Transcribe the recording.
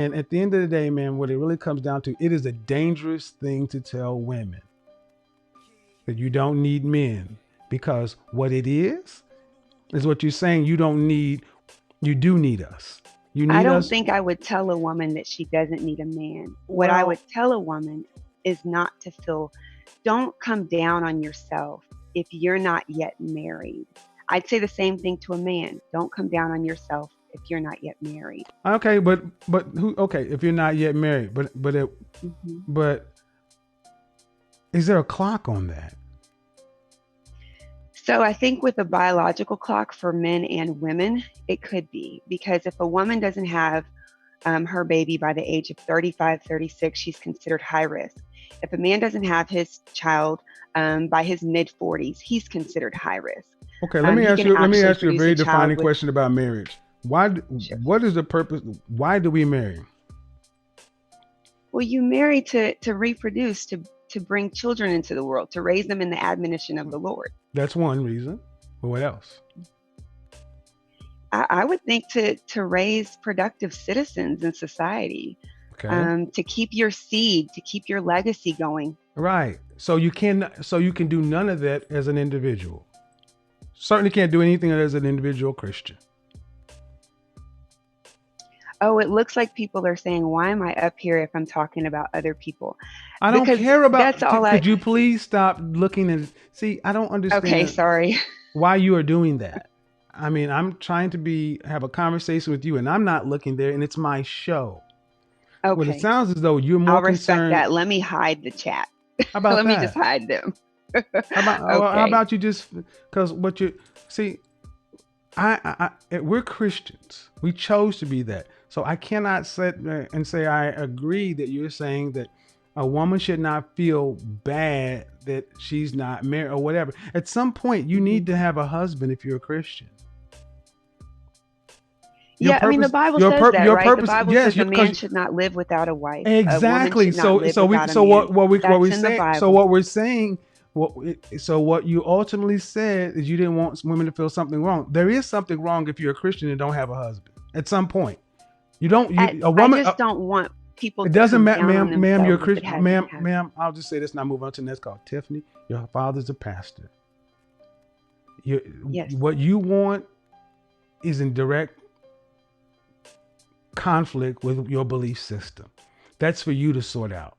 And at the end of the day, man, what it really comes down to, it is a dangerous thing to tell women that you don't need men, because what it is what you're saying. You don't need, you do need us. You I need don't us. think I would tell a woman that she doesn't need a man. What I Well, would tell a woman is not to feel, don't come down on yourself if you're not yet married. I'd say the same thing to a man. Don't come down on yourself if you're not yet married. okay, but who? Okay, if you're not yet married, Hmm. but is there a clock on that? So I think with a biological clock for men and women, it could be because if a woman doesn't have her baby by the age of 35, 36, she's considered high risk. If a man doesn't have his child by his mid 40s, he's considered high risk. Okay, let me He ask can you. Let me actually ask you a produce a very child defining with. question about marriage. Why? Sure. What is the purpose? Why do we marry? Well, you marry to reproduce, to bring children into the world, to raise them in the admonition of the Lord. That's one reason. But what else? I would think to raise productive citizens in society, Okay. to keep your seed, to keep your legacy going. Right. So you can. So you can do none of that as an individual. Certainly can't do anything as an individual Christian. Oh, it looks like people are saying, why am I up here if I'm talking about other people? I don't Because care that's about. all I. Could you please stop looking at? See, I don't Okay, understand sorry. why you are doing that. I mean, I'm trying to be have a conversation with you, and I'm not looking there, and it's my show. Well, it Okay, sounds as though you're more I'll respect concerned. that. Let me hide the chat. How about Let me just that? hide them. How Okay. about you just because what you see? We're Christians. We chose to be that. So I cannot sit there and say I agree that you're saying that a woman should not feel bad that she's not married or whatever. At some point, you Hmm. need to have a husband if you're a Christian. Your Yeah, I mean, the purpose, Bible says that, your right? The purpose. Bible Yes, says a because man should not live without a wife. A woman exactly. should not So live without a so man. what That's we in the say. So Bible. what we're saying. So what you ultimately said is you didn't want women to feel something wrong. There is something wrong if you're a Christian and don't have a husband. At some point, you don't. You a I woman. just don't want people It to doesn't come matter, down on ma'am. You're a themselves if it Christian, hasn't happened. ma'am. I'll just say this. Now move on to the next call. Tiffany, your father's a pastor. You, Yes. what you want is in direct conflict with your belief system. That's for you to sort out.